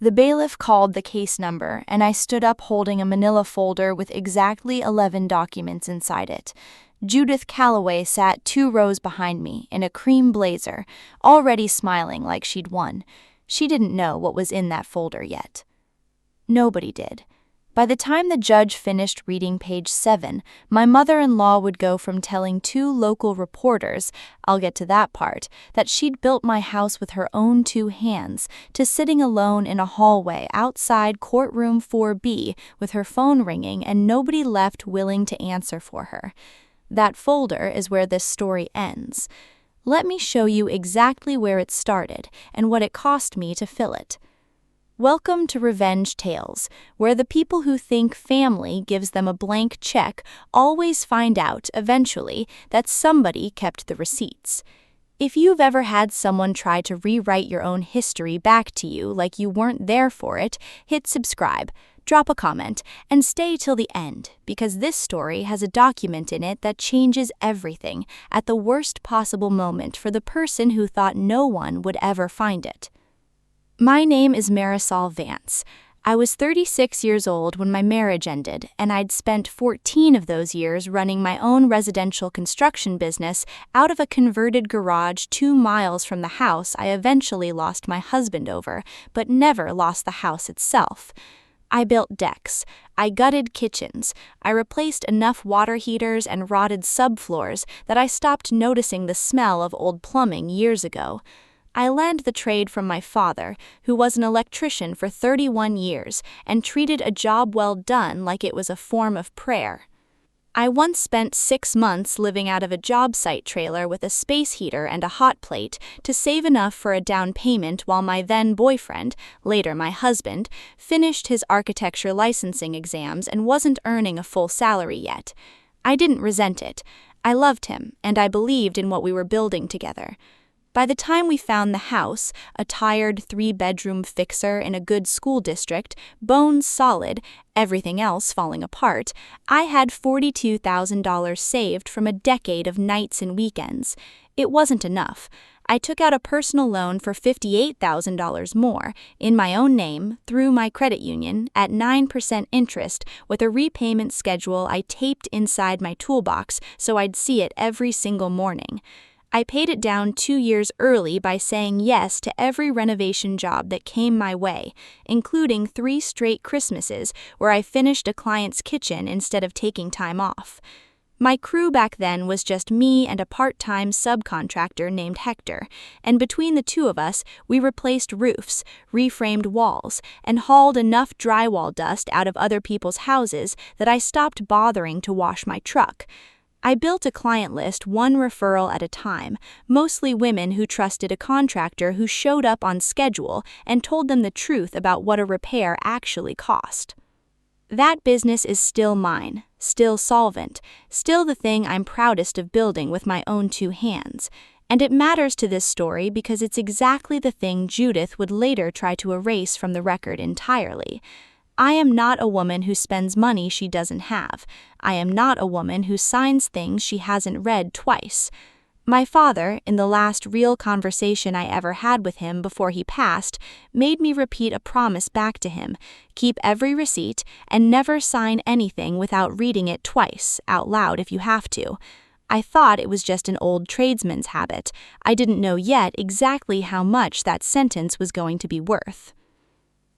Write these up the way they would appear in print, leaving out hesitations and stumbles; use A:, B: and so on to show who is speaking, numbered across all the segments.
A: The bailiff called the case number, and I stood up holding a manila folder with exactly 11 documents inside it. Judith Calloway sat 2 rows behind me in a cream blazer, already smiling like she'd won. She didn't know what was in that folder yet. Nobody did. By the time the judge finished reading page 7, my mother-in-law would go from telling 2 local reporters, I'll get to that part, that she'd built my house with her own 2 hands, to sitting alone in a hallway outside courtroom 4B with her phone ringing and nobody left willing to answer for her. That folder is where this story ends. Let me show you exactly where it started and what it cost me to fill it. Welcome to Revenge Tales, where the people who think family gives them a blank check always find out, eventually, that somebody kept the receipts. If you've ever had someone try to rewrite your own history back to you like you weren't there for it, hit subscribe, drop a comment, and stay till the end, because this story has a document in it that changes everything at the worst possible moment for the person who thought no one would ever find it. My name is Marisol Vance. I was 36 years old when my marriage ended, and I'd spent 14 of those years running my own residential construction business out of a converted garage 2 miles from the house I eventually lost my husband over, but never lost the house itself. I built decks, I gutted kitchens, I replaced enough water heaters and rotted subfloors that I stopped noticing the smell of old plumbing years ago. I learned the trade from my father, who was an electrician for 31 years and treated a job well done like it was a form of prayer. I once spent 6 months living out of a job site trailer with a space heater and a hot plate to save enough for a down payment while my then boyfriend, later my husband, finished his architecture licensing exams and wasn't earning a full salary yet. I didn't resent it. I loved him, and I believed in what we were building together. By the time we found the house, a tired 3-bedroom fixer in a good school district, bones solid, everything else falling apart, I had $42,000 saved from a decade of nights and weekends. It wasn't enough. I took out a personal loan for $58,000 more, in my own name, through my credit union, at 9% interest, with a repayment schedule I taped inside my toolbox so I'd see it every single morning. I paid it down 2 years early by saying yes to every renovation job that came my way, including 3 straight Christmases where I finished a client's kitchen instead of taking time off. My crew back then was just me and a part-time subcontractor named Hector, and between the 2 of us, we replaced roofs, reframed walls, and hauled enough drywall dust out of other people's houses that I stopped bothering to wash my truck. I built a client list 1 referral at a time, mostly women who trusted a contractor who showed up on schedule and told them the truth about what a repair actually cost. That business is still mine, still solvent, still the thing I'm proudest of building with my own 2 hands. And it matters to this story because it's exactly the thing Judith would later try to erase from the record entirely. I am not a woman who spends money she doesn't have. I am not a woman who signs things she hasn't read twice. My father, in the last real conversation I ever had with him before he passed, made me repeat a promise back to him: keep every receipt and never sign anything without reading it twice, out loud if you have to. I thought it was just an old tradesman's habit. I didn't know yet exactly how much that sentence was going to be worth.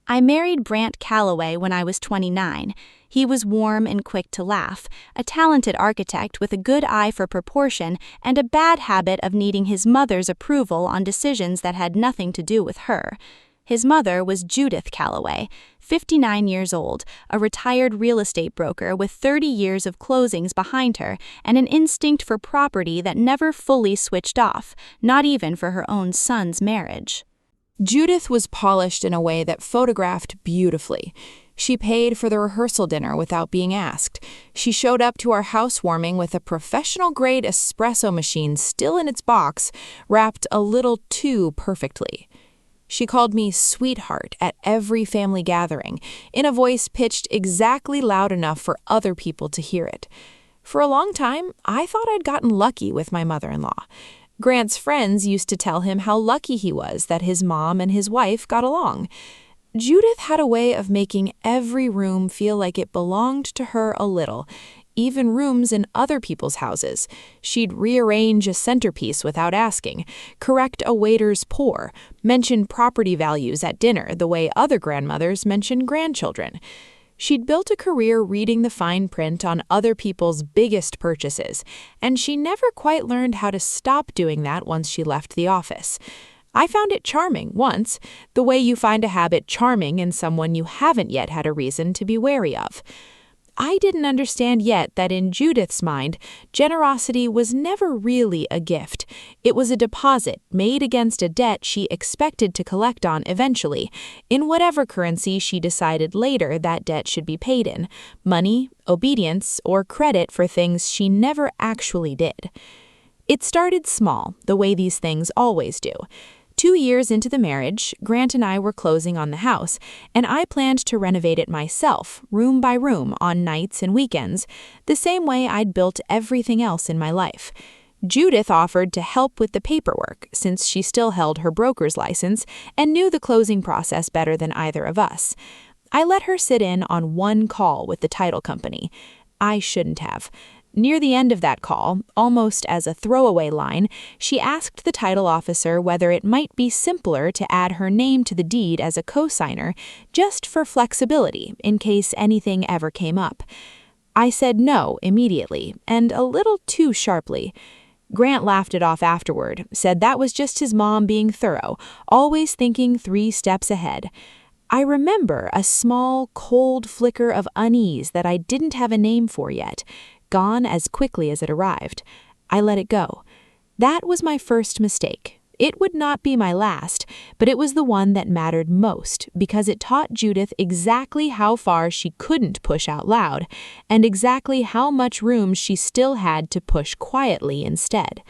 A: I married Brant Calloway when I was 29. He was warm and quick to laugh, a talented architect with a good eye for proportion and a bad habit of needing his mother's approval on decisions that had nothing to do with her. His mother was Judith Calloway, 59 years old, a retired real estate broker with 30 years of closings behind her and an instinct for property that never fully switched off, not even for her own son's marriage.
B: Judith was polished in a way that photographed beautifully. She paid for the rehearsal dinner without being asked. She showed up to our housewarming with a professional-grade espresso machine still in its box, wrapped a little too perfectly. She called me sweetheart at every family gathering, in a voice pitched exactly loud enough for other people to hear it. For a long time, I thought I'd gotten lucky with my mother-in-law. Grant's friends used to tell him how lucky he was that his mom and his wife got along. Judith had a way of making every room feel like it belonged to her a little, even rooms in other people's houses. She'd rearrange a centerpiece without asking, correct a waiter's pour, mention property values at dinner the way other grandmothers mention grandchildren. She'd built a career reading the fine print on other people's biggest purchases, and she never quite learned how to stop doing that once she left the office. I found it charming once, the way you find a habit charming in someone you haven't yet had a reason to be wary of. I didn't understand yet that in Judith's mind, generosity was never really a gift. It was a deposit made against a debt she expected to collect on eventually, in whatever currency she decided later that debt should be paid in: money, obedience, or credit for things she never actually did. It started small, the way these things always do. 2 years into the marriage, Grant and I were closing on the house, and I planned to renovate it myself, room by room, on nights and weekends, the same way I'd built everything else in my life. Judith offered to help with the paperwork, since she still held her broker's license and knew the closing process better than either of us. I let her sit in on one call with the title company. I shouldn't have. Near the end of that call, almost as a throwaway line, she asked the title officer whether it might be simpler to add her name to the deed as a co-signer, just for flexibility, in case anything ever came up. I said no immediately, and a little too sharply. Grant laughed it off afterward, said that was just his mom being thorough, always thinking 3 steps ahead. I remember a small, cold flicker of unease that I didn't have a name for yet, gone as quickly as it arrived. I let it go. That was my first mistake. It would not be my last, but it was the one that mattered most because it taught Judith exactly how far she couldn't push out loud and exactly how much room she still had to push quietly instead.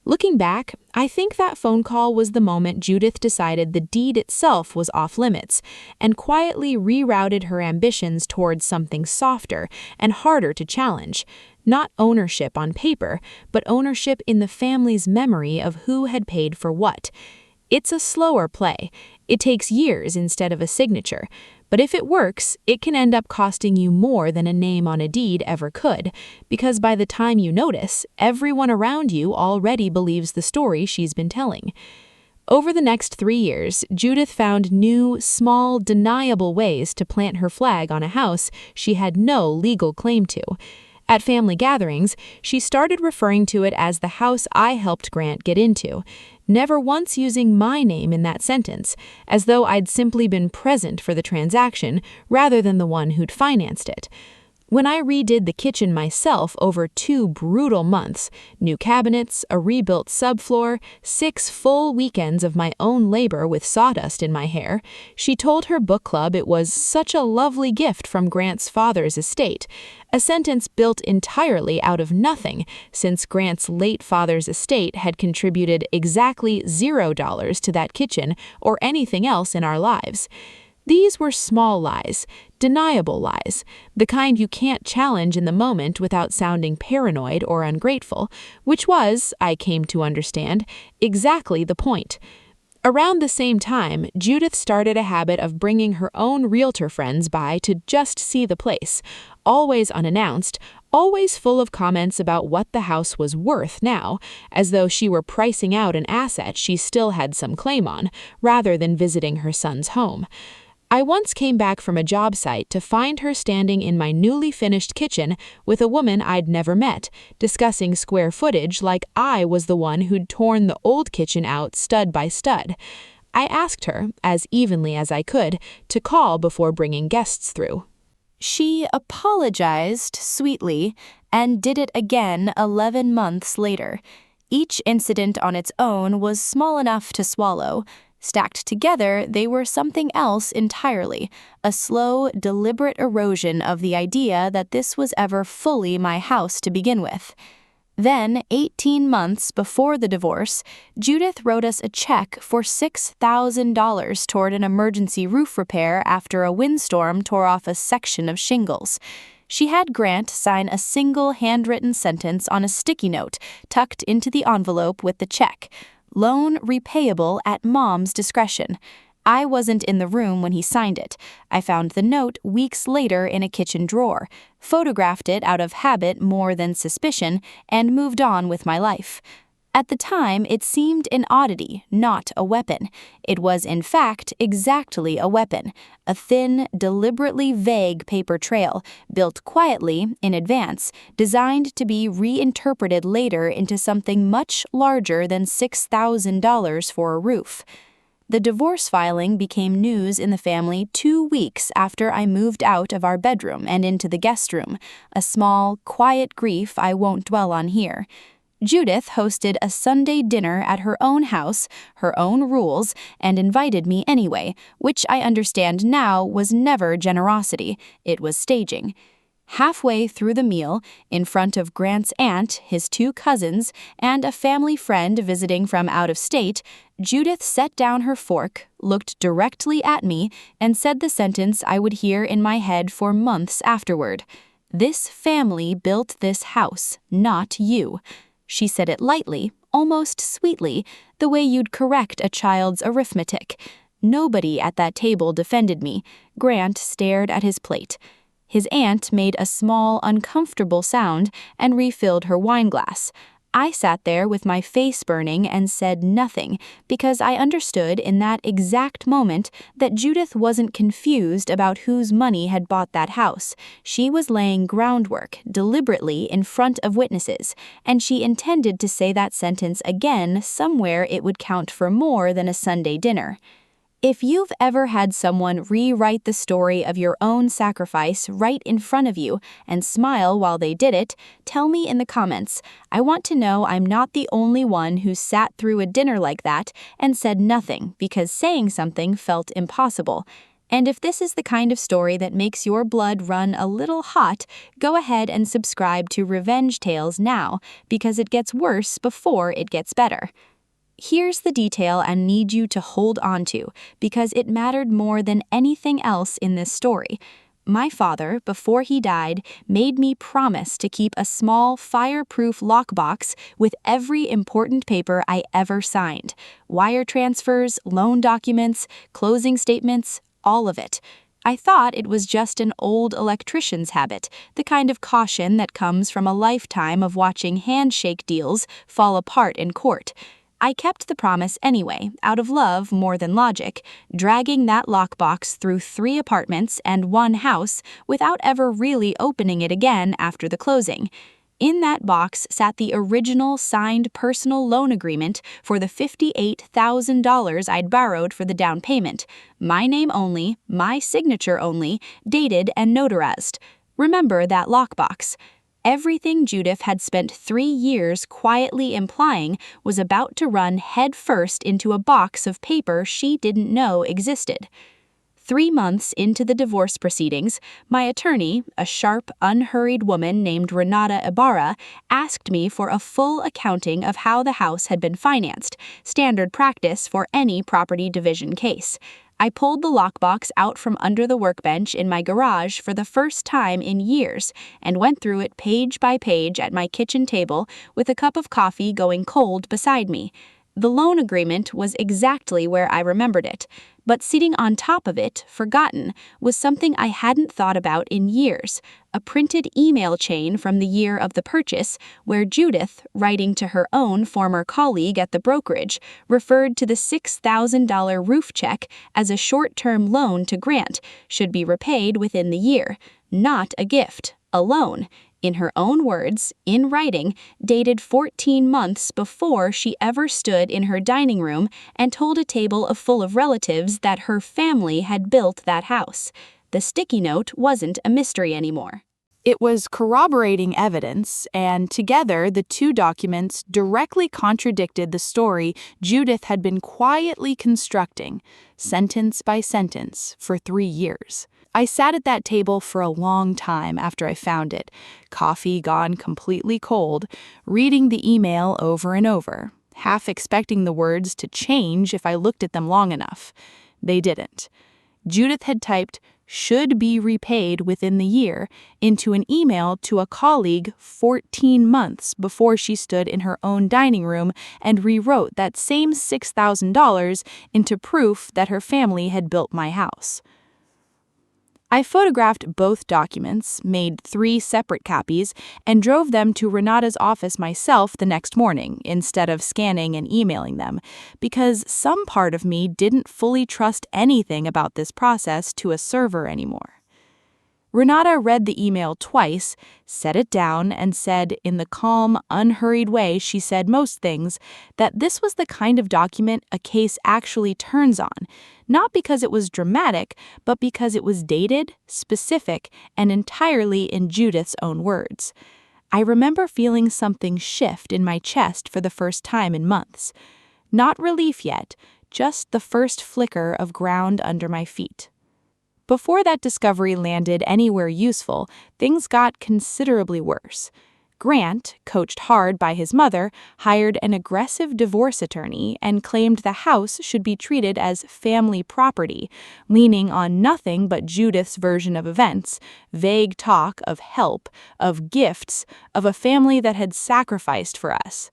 B: Looking back, I think that phone call was the moment Judith decided the deed itself was off limits and quietly rerouted her ambitions towards something softer and harder to challenge. Not ownership on paper, but ownership in the family's memory of who had paid for what. It's a slower play. It takes years instead of a signature. But if it works, it can end up costing you more than a name on a deed ever could, because by the time you notice, everyone around you already believes the story she's been telling. Over the next 3 years, Judith found new, small, deniable ways to plant her flag on a house she had no legal claim to. At family gatherings, she started referring to it as the house I helped Grant get into, never once using my name in that sentence, as though I'd simply been present for the transaction rather than the one who'd financed it. When I redid the kitchen myself over 2 brutal months, new cabinets, a rebuilt subfloor, 6 full weekends of my own labor with sawdust in my hair, she told her book club it was such a lovely gift from Grant's father's estate, a sentence built entirely out of nothing, since Grant's late father's estate had contributed exactly $0 to that kitchen or anything else in our lives. These were small lies, deniable lies, the kind you can't challenge in the moment without sounding paranoid or ungrateful, which was, I came to understand, exactly the point. Around the same time, Judith started a habit of bringing her own realtor friends by to just see the place, always unannounced, always full of comments about what the house was worth now, as though she were pricing out an asset she still had some claim on, rather than visiting her son's home. I once came back from a job site to find her standing in my newly finished kitchen with a woman I'd never met, discussing square footage like I was the one who'd torn the old kitchen out stud by stud. I asked her, as evenly as I could, to call before bringing guests through.
A: She apologized sweetly and did it again 11 months later. Each incident on its own was small enough to swallow. Stacked together, they were something else entirely, a slow, deliberate erosion of the idea that this was ever fully my house to begin with. Then, 18 months before the divorce, Judith wrote us a check for $6,000 toward an emergency roof repair after a windstorm tore off a section of shingles. She had Grant sign a single handwritten sentence on a sticky note tucked into the envelope with the check. Loan repayable at Mom's discretion. I wasn't in the room when he signed it. I found the note weeks later in a kitchen drawer, photographed it out of habit more than suspicion, and moved on with my life. At the time, it seemed an oddity, not a weapon. It was, in fact, exactly a weapon, a thin, deliberately vague paper trail, built quietly, in advance, designed to be reinterpreted later into something much larger than $6,000 for a roof. The divorce filing became news in the family 2 weeks after I moved out of our bedroom and into the guest room, a small, quiet grief I won't dwell on here. Judith hosted a Sunday dinner at her own house, her own rules, and invited me anyway, which I understand now was never generosity, it was staging. Halfway through the meal, in front of Grant's aunt, his 2 cousins, and a family friend visiting from out of state, Judith set down her fork, looked directly at me, and said the sentence I would hear in my head for months afterward. "This family built this house, not you." She said it lightly, almost sweetly, the way you'd correct a child's arithmetic. Nobody at that table defended me. Grant stared at his plate. His aunt made a small, uncomfortable sound and refilled her wineglass. I sat there with my face burning and said nothing because I understood in that exact moment that Judith wasn't confused about whose money had bought that house. She was laying groundwork deliberately in front of witnesses, and she intended to say that sentence again somewhere it would count for more than a Sunday dinner. If you've ever had someone rewrite the story of your own sacrifice right in front of you and smile while they did it, tell me in the comments. I want to know I'm not the only one who sat through a dinner like that and said nothing because saying something felt impossible. And if this is the kind of story that makes your blood run a little hot, go ahead and subscribe to Revenge Tales now because it gets worse before it gets better. Here's the detail I need you to hold on to, because it mattered more than anything else in this story. My father, before he died, made me promise to keep a small, fireproof lockbox with every important paper I ever signed. Wire transfers, loan documents, closing statements, all of it. I thought it was just an old electrician's habit, the kind of caution that comes from a lifetime of watching handshake deals fall apart in court. I kept the promise anyway, out of love more than logic, dragging that lockbox through 3 apartments and 1 house without ever really opening it again after the closing. In that box sat the original signed personal loan agreement for the $58,000 I'd borrowed for the down payment. My name only, my signature only, dated and notarized. Remember that lockbox. Everything Judith had spent 3 years quietly implying was about to run headfirst into a box of paper she didn't know existed. 3 months into the divorce proceedings, my attorney, a sharp, unhurried woman named Renata Ibarra, asked me for a full accounting of how the house had been financed, standard practice for any property division case. I pulled the lockbox out from under the workbench in my garage for the first time in years and went through it page by page at my kitchen table with a cup of coffee going cold beside me. The loan agreement was exactly where I remembered it, but sitting on top of it, forgotten, was something I hadn't thought about in years, a printed email chain from the year of the purchase where Judith, writing to her own former colleague at the brokerage, referred to the $6,000 roof check as a short-term loan to Grant, should be repaid within the year, not a gift, a loan. In her own words, in writing, dated 14 months before she ever stood in her dining room and told a table full of relatives that her family had built that house. The sticky note wasn't a mystery anymore.
B: It was corroborating evidence, and together the 2 documents directly contradicted the story Judith had been quietly constructing, sentence by sentence, for 3 years. I sat at that table for a long time after I found it, coffee gone completely cold, reading the email over and over, half expecting the words to change if I looked at them long enough. They didn't. Judith had typed, should be repaid within the year into an email to a colleague 14 months before she stood in her own dining room and rewrote that same $6,000 into proof that her family had built my house. I photographed both documents, made 3 separate copies, and drove them to Renata's office myself the next morning instead of scanning and emailing them, because some part of me didn't fully trust anything about this process to a server anymore. Renata read the email twice, set it down, and said, in the calm, unhurried way she said most things, that this was the kind of document a case actually turns on, not because it was dramatic, but because it was dated, specific, and entirely in Judith's own words. I remember feeling something shift in my chest for the first time in months. Not relief yet, just the first flicker of ground under my feet. Before that discovery landed anywhere useful, things got considerably worse. Grant, coached hard by his mother, hired an aggressive divorce attorney and claimed the house should be treated as family property, leaning on nothing but Judith's version of events, vague talk of help, of gifts, of a family that had sacrificed for us.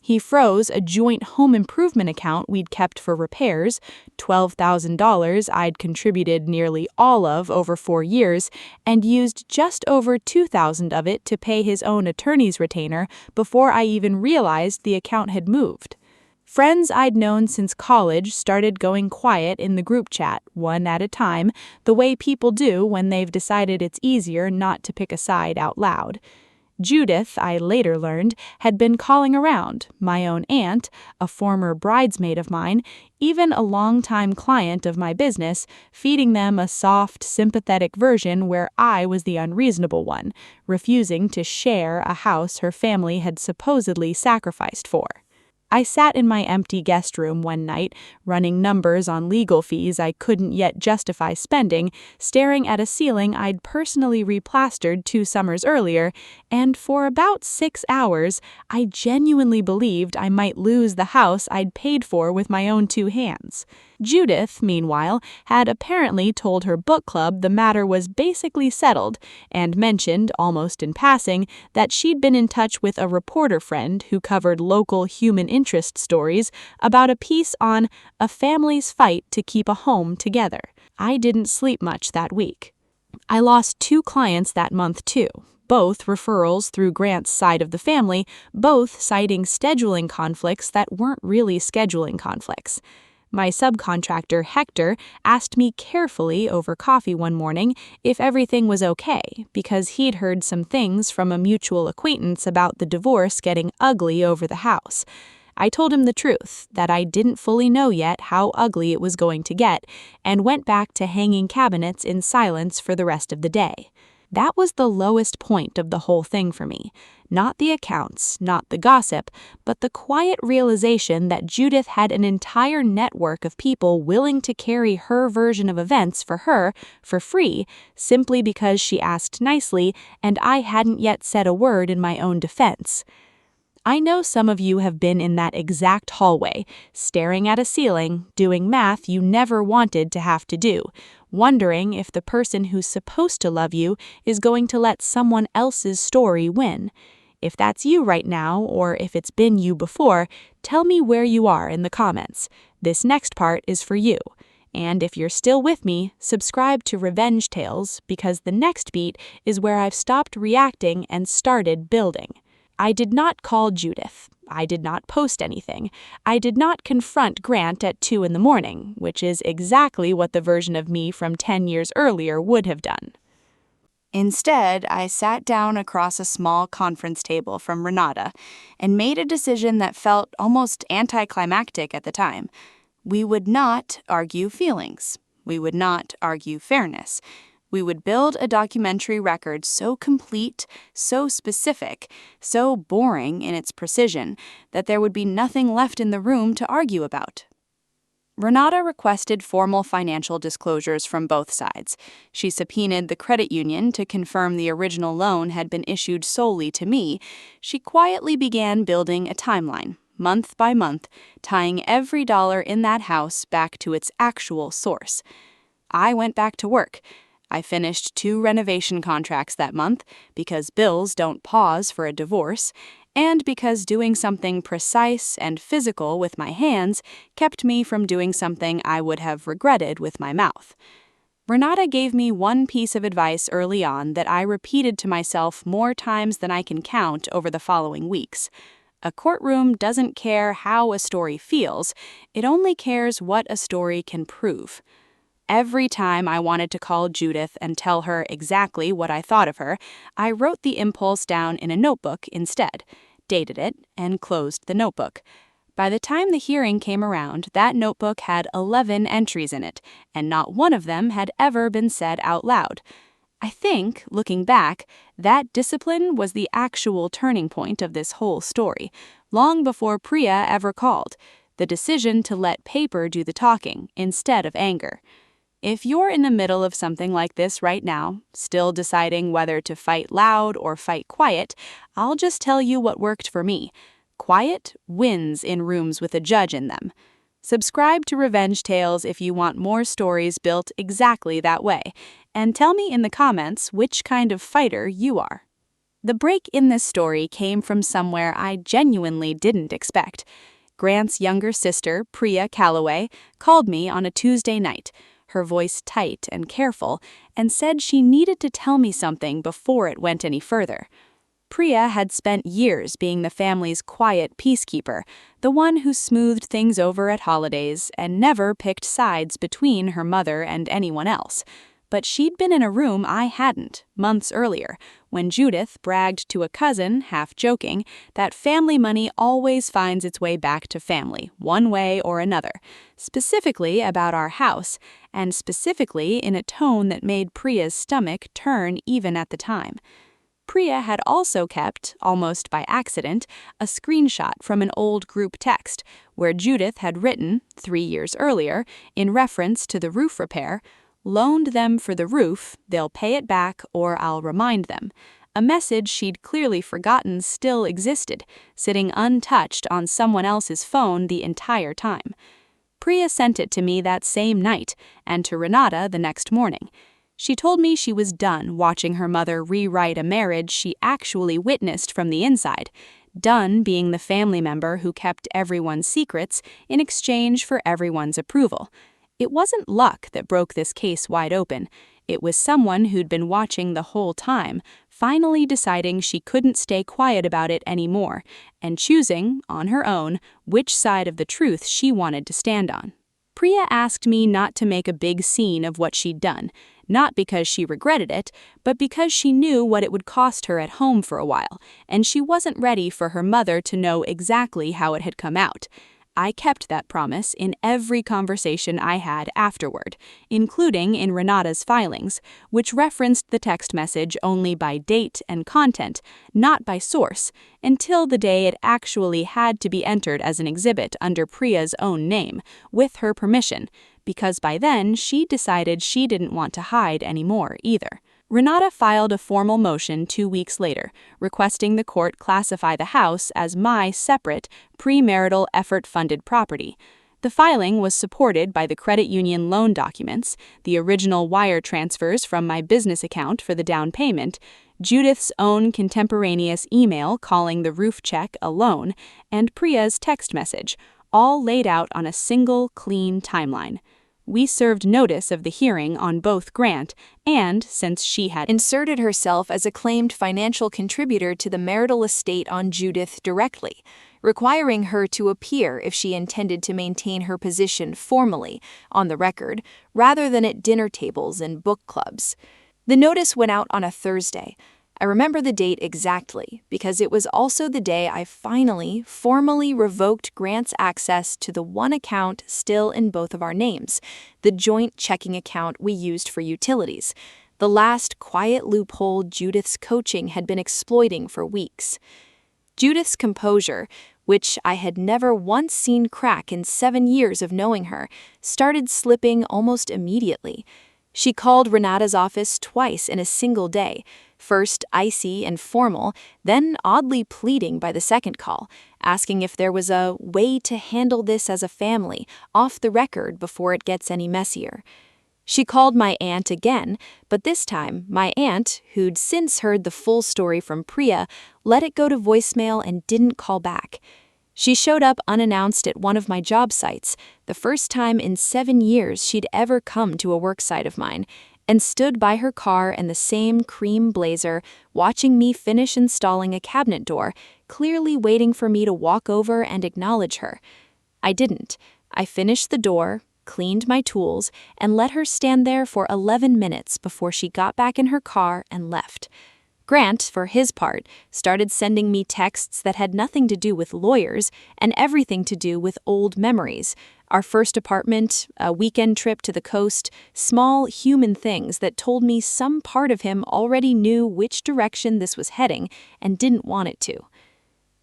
B: He froze a joint home improvement account we'd kept for repairs, $12,000 I'd contributed nearly all of over 4 years, and used just over $2,000 of it to pay his own attorney's retainer before I even realized the account had moved. Friends I'd known since college started going quiet in the group chat, one at a time, the way people do when they've decided it's easier not to pick a side out loud. Judith, I later learned, had been calling around, my own aunt, a former bridesmaid of mine, even a longtime client of my business, feeding them a soft, sympathetic version where I was the unreasonable one, refusing to share a house her family had supposedly sacrificed for. I sat in my empty guest room one night, running numbers on legal fees I couldn't yet justify spending, staring at a ceiling I'd personally replastered 2 summers earlier, and for about 6 hours, I genuinely believed I might lose the house I'd paid for with my own 2 hands. Judith, meanwhile, had apparently told her book club the matter was basically settled, and mentioned, almost in passing, that she'd been in touch with a reporter friend who covered local human interest stories about a piece on a family's fight to keep a home together. I didn't sleep much that week. I lost 2 clients that month too, both referrals through Grant's side of the family, both citing scheduling conflicts that weren't really scheduling conflicts. My subcontractor, Hector, asked me carefully over coffee one morning if everything was okay, because he'd heard some things from a mutual acquaintance about the divorce getting ugly over the house. I told him the truth, that I didn't fully know yet how ugly it was going to get, and went back to hanging cabinets in silence for the rest of the day. That was the lowest point of the whole thing for me. Not the accounts, not the gossip, but the quiet realization that Judith had an entire network of people willing to carry her version of events for her for free, simply because she asked nicely and I hadn't yet said a word in my own defense. I know some of you have been in that exact hallway, staring at a ceiling, doing math you never wanted to have to do, wondering if the person who's supposed to love you is going to let someone else's story win. If that's you right now, or if it's been you before, tell me where you are in the comments. This next part is for you. And if you're still with me, subscribe to Revenge Tales, because the next beat is where I've stopped reacting and started building. I did not call Judith. I did not post anything. I did not confront Grant at 2 a.m, which is exactly what the version of me from 10 years earlier would have done. Instead, I sat down across a small conference table from Renata and made a decision that felt almost anticlimactic at the time. We would not argue feelings. We would not argue fairness. We would build a documentary record so complete, so specific, so boring in its precision, that there would be nothing left in the room to argue about. Renata requested formal financial disclosures from both sides. She subpoenaed the credit union to confirm the original loan had been issued solely to me. She quietly began building a timeline, month by month, tying every dollar in that house back to its actual source. I went back to work.
C: I finished 2 renovation contracts that month because bills don't pause for a divorce, and because doing something precise and physical with my hands kept me from doing something I would have regretted with my mouth. Renata gave me one piece of advice early on that I repeated to myself more times than I can count over the following weeks. A courtroom doesn't care how a story feels, it only cares what a story can prove. Every time I wanted to call Judith and tell her exactly what I thought of her, I wrote the impulse down in a notebook instead, dated it, and closed the notebook. By the time the hearing came around, that notebook had 11 entries in it, and not one of them had ever been said out loud. I think, looking back, that discipline was the actual turning point of this whole story, long before Priya ever called, the decision to let paper do the talking instead of anger. If you're in the middle of something like this right now, still deciding whether to fight loud or fight quiet, I'll just tell you what worked for me. Quiet wins in rooms with a judge in them. Subscribe to Revenge Tales if you want more stories built exactly that way, and tell me in the comments which kind of fighter you are. The break in this story came from somewhere I genuinely didn't expect. Grant's younger sister, Priya Calloway, called me on a Tuesday night, her voice tight and careful, and said she needed to tell me something before it went any further. Priya had spent years being the family's quiet peacekeeper, the one who smoothed things over at holidays and never picked sides between her mother and anyone else. But she'd been in a room I hadn't, months earlier, when Judith bragged to a cousin, half joking, that family money always finds its way back to family, one way or another, specifically about our house, and specifically in a tone that made Priya's stomach turn even at the time. Priya had also kept, almost by accident, a screenshot from an old group text where Judith had written, 3 years earlier, in reference to the roof repair, "Loaned them for the roof, they'll pay it back or I'll remind them," a message she'd clearly forgotten still existed, sitting untouched on someone else's phone the entire time. Priya sent it to me that same night, and to Renata the next morning. She told me she was done watching her mother rewrite a marriage she actually witnessed from the inside, done being the family member who kept everyone's secrets in exchange for everyone's approval. It wasn't luck that broke this case wide open. It was someone who'd been watching the whole time, finally deciding she couldn't stay quiet about it anymore, and choosing, on her own, which side of the truth she wanted to stand on. Priya asked me not to make a big scene of what she'd done, not because she regretted it, but because she knew what it would cost her at home for a while, and she wasn't ready for her mother to know exactly how it had come out. I kept that promise in every conversation I had afterward, including in Renata's filings, which referenced the text message only by date and content, not by source, until the day it actually had to be entered as an exhibit under Priya's own name, with her permission, because by then she decided she didn't want to hide anymore either. Renata filed a formal motion 2 weeks later, requesting the court classify the house as my separate, premarital effort-funded property. The filing was supported by the credit union loan documents, the original wire transfers from my business account for the down payment, Judith's own contemporaneous email calling the roof check a loan, and Priya's text message, all laid out on a single, clean timeline. We served notice of the hearing on both Grant and, since she had inserted herself as a claimed financial contributor to the marital estate on Judith directly, requiring her to appear if she intended to maintain her position formally, on the record, rather than at dinner tables and book clubs. The notice went out on a Thursday. I remember the date exactly because it was also the day I finally, formally revoked Grant's access to the one account still in both of our names, the joint checking account we used for utilities, the last quiet loophole Judith's coaching had been exploiting for weeks. Judith's composure, which I had never once seen crack in 7 years of knowing her, started slipping almost immediately. She called Renata's office twice in a single day, first icy and formal, then oddly pleading by the second call, asking if there was a way to handle this as a family, off the record before it gets any messier. She called my aunt again, but this time, my aunt, who'd since heard the full story from Priya, let it go to voicemail and didn't call back. She showed up unannounced at one of my job sites, the first time in 7 years she'd ever come to a work site of mine, and stood by her car in the same cream blazer, watching me finish installing a cabinet door, clearly waiting for me to walk over and acknowledge her. I didn't. I finished the door, cleaned my tools, and let her stand there for 11 minutes before she got back in her car and left. Grant, for his part, started sending me texts that had nothing to do with lawyers and everything to do with old memories. Our first apartment, a weekend trip to the coast, small human things that told me some part of him already knew which direction this was heading and didn't want it to.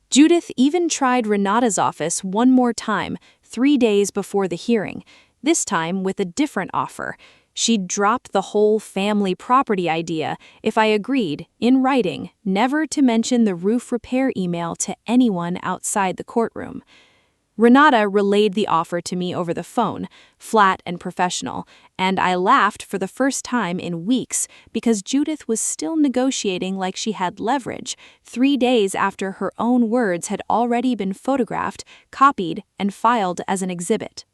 C: Judith even tried Renata's office one more time, 3 days before the hearing, this time with a different offer. She'd drop the whole family property idea if I agreed, in writing, never to mention the roof repair email to anyone outside the courtroom. Renata relayed the offer to me over the phone, flat and professional, and I laughed for the first time in weeks because Judith was still negotiating like she had leverage 3 days after her own words had already been photographed, copied, and filed as an exhibit.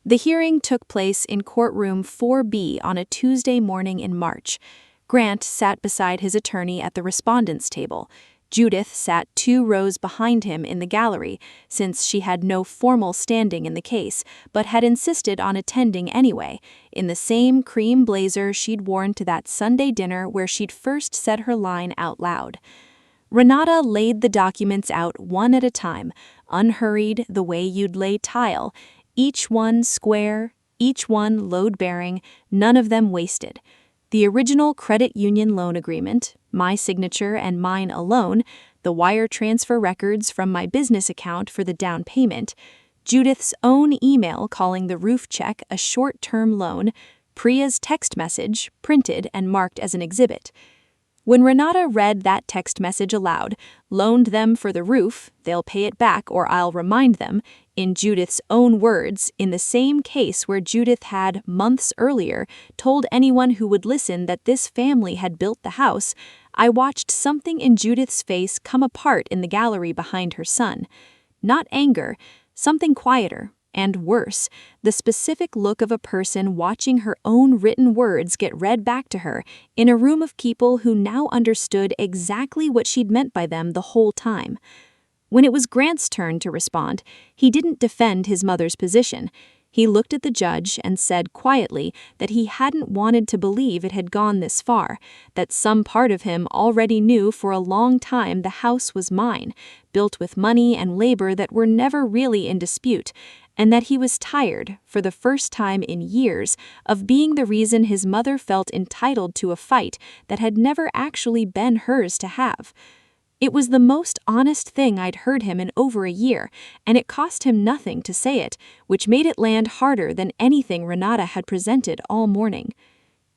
C: The hearing took place in courtroom 4B on a Tuesday morning in March. Grant sat beside his attorney at the respondent's table. Judith sat 2 rows behind him in the gallery, since she had no formal standing in the case, but had insisted on attending anyway, in the same cream blazer she'd worn to that Sunday dinner where she'd first said her line out loud. Renata laid the documents out one at a time, unhurried the way you'd lay tile, each one square, each one load-bearing, none of them wasted. The original credit union loan agreement, my signature and mine alone, the wire transfer records from my business account for the down payment, Judith's own email calling the roof check a short-term loan, Priya's text message, printed and marked as an exhibit. When Renata read that text message aloud, loaned them for the roof, they'll pay it back or I'll remind them, in Judith's own words, in the same case where Judith had, months earlier, told anyone who would listen that this family had built the house, I watched something in Judith's face come apart in the gallery behind her son. Not anger, something quieter, and worse, the specific look of a person watching her own written words get read back to her in a room of people who now understood exactly what she'd meant by them the whole time. When it was Grant's turn to respond, he didn't defend his mother's position. He looked at the judge and said quietly that he hadn't wanted to believe it had gone this far, that some part of him already knew for a long time the house was mine, built with money and labor that were never really in dispute, and that he was tired, for the first time in years, of being the reason his mother felt entitled to a fight that had never actually been hers to have. It was the most honest thing I'd heard him in over a year, and it cost him nothing to say it, which made it land harder than anything Renata had presented all morning.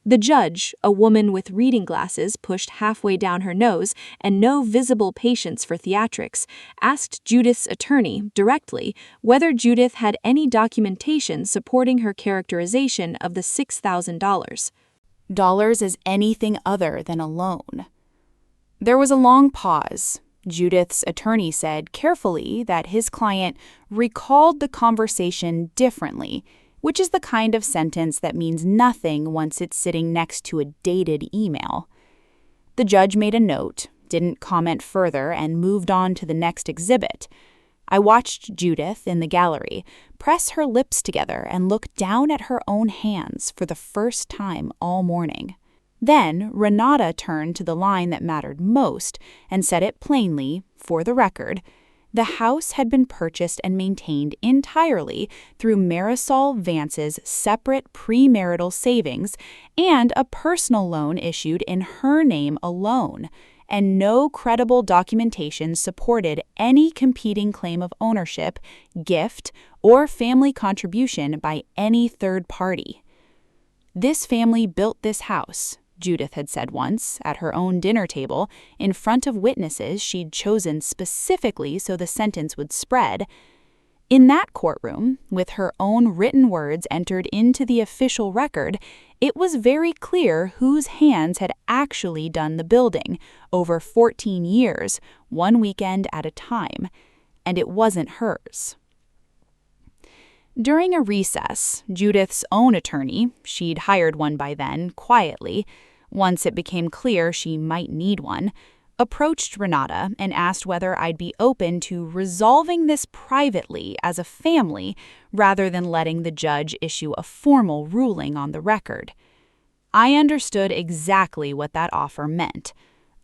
C: The judge, a woman with reading glasses pushed halfway down her nose and no visible patience for theatrics, asked Judith's attorney directly whether Judith had any documentation supporting her characterization of the $6,000.
A: Dollars as anything other than a loan. There was a long pause. Judith's attorney said carefully that his client recalled the conversation differently, which is the kind of sentence that means nothing once it's sitting next to a dated email. The judge made a note, didn't comment further, and moved on to the next exhibit. I watched Judith in the gallery press her lips together and look down at her own hands for the first time all morning. Then Renata turned to the line that mattered most and said it plainly, for the record. The house had been purchased and maintained entirely through Marisol Vance's separate premarital savings and a personal loan issued in her name alone, and no credible documentation supported any competing claim of ownership, gift, or family contribution by any third party. This family built this house, Judith had said once, at her own dinner table, in front of witnesses she'd chosen specifically so the sentence would spread,
C: In that courtroom, with her own written words entered into the official record, it was very clear whose hands had actually done the building over 14 years, one weekend at a time, and it wasn't hers. During a recess, Judith's own attorney, she'd hired one by then, quietly, once it became clear she might need one, approached Renata and asked whether I'd be open to resolving this privately as a family rather than letting the judge issue a formal ruling on the record. I understood exactly what that offer meant.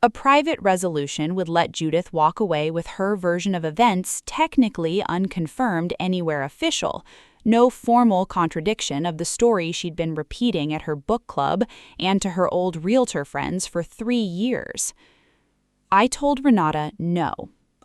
C: A private resolution would let Judith walk away with her version of events technically unconfirmed anywhere official, no formal contradiction of the story she'd been repeating at her book club and to her old realtor friends for 3 years. I told Renata no.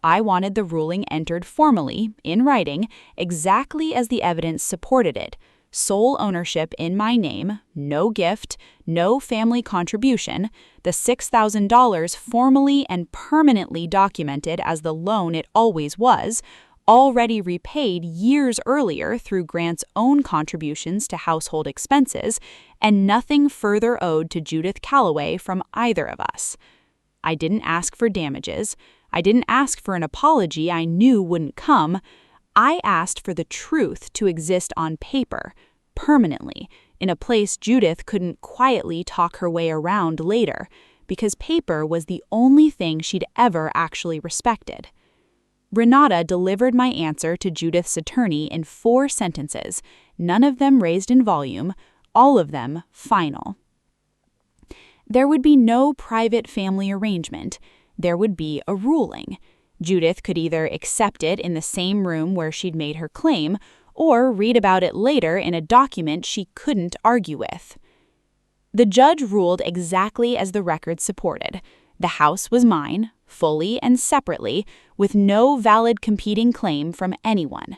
C: I wanted the ruling entered formally, in writing, exactly as the evidence supported it. Sole ownership in my name, no gift, no family contribution, the $6,000 formally and permanently documented as the loan it always was, already repaid years earlier through Grant's own contributions to household expenses, and nothing further owed to Judith Calloway from either of us. I didn't ask for damages. I didn't ask for an apology I knew wouldn't come. I asked for the truth to exist on paper, permanently, in a place Judith couldn't quietly talk her way around later, because paper was the only thing she'd ever actually respected. Renata delivered my answer to Judith's attorney in 4 sentences, none of them raised in volume, all of them final. There would be no private family arrangement. There would be a ruling. Judith could either accept it in the same room where she'd made her claim, or read about it later in a document she couldn't argue with. The judge ruled exactly as the record supported. The house was mine, fully and separately, with no valid competing claim from anyone.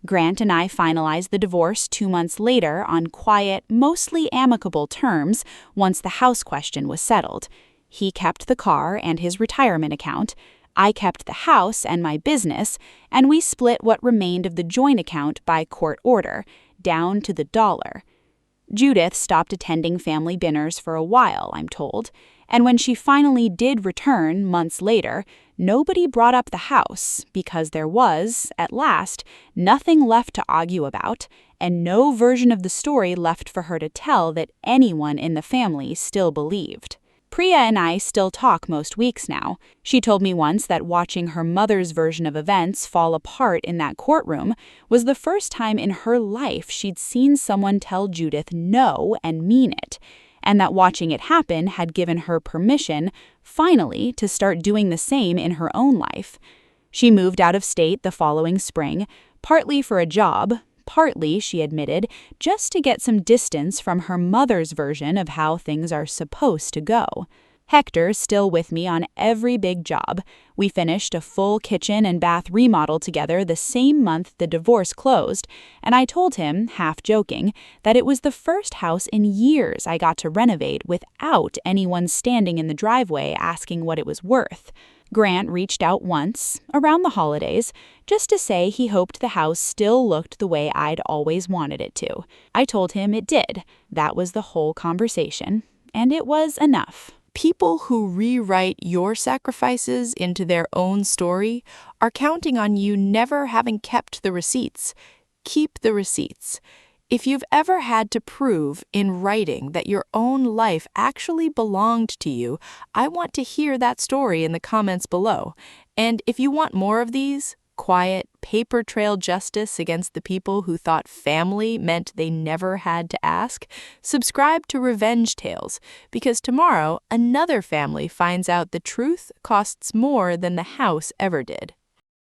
C: Grant and I finalized the divorce 2 months later on quiet, mostly amicable terms once the house question was settled. He kept the car and his retirement account, I kept the house and my business, and we split what remained of the joint account by court order, down to the dollar. Judith stopped attending family dinners for a while, I'm told, and when she finally did return months later, nobody brought up the house because there was, at last, nothing left to argue about and no version of the story left for her to tell that anyone in the family still believed. Priya and I still talk most weeks now. She told me once that watching her mother's version of events fall apart in that courtroom was the first time in her life she'd seen someone tell Judith no and mean it, and that watching it happen had given her permission, finally, to start doing the same in her own life. She moved out of state the following spring, partly for a job, partly, she admitted, just to get some distance from her mother's version of how things are supposed to go. Hector's still with me on every big job. We finished a full kitchen and bath remodel together the same month the divorce closed, and I told him, half joking, that it was the first house in years I got to renovate without anyone standing in the driveway asking what it was worth. Grant reached out once, around the holidays, just to say he hoped the house still looked the way I'd always wanted it to. I told him it did. That was the whole conversation, and it was enough.
B: People who rewrite your sacrifices into their own story are counting on you never having kept the receipts. Keep the receipts. If you've ever had to prove in writing that your own life actually belonged to you, I want to hear that story in the comments below. And if you want more of these, quiet, paper trail justice against the people who thought family meant they never had to ask, subscribe to Revenge Tales, because tomorrow another family finds out the truth costs more than the house ever did.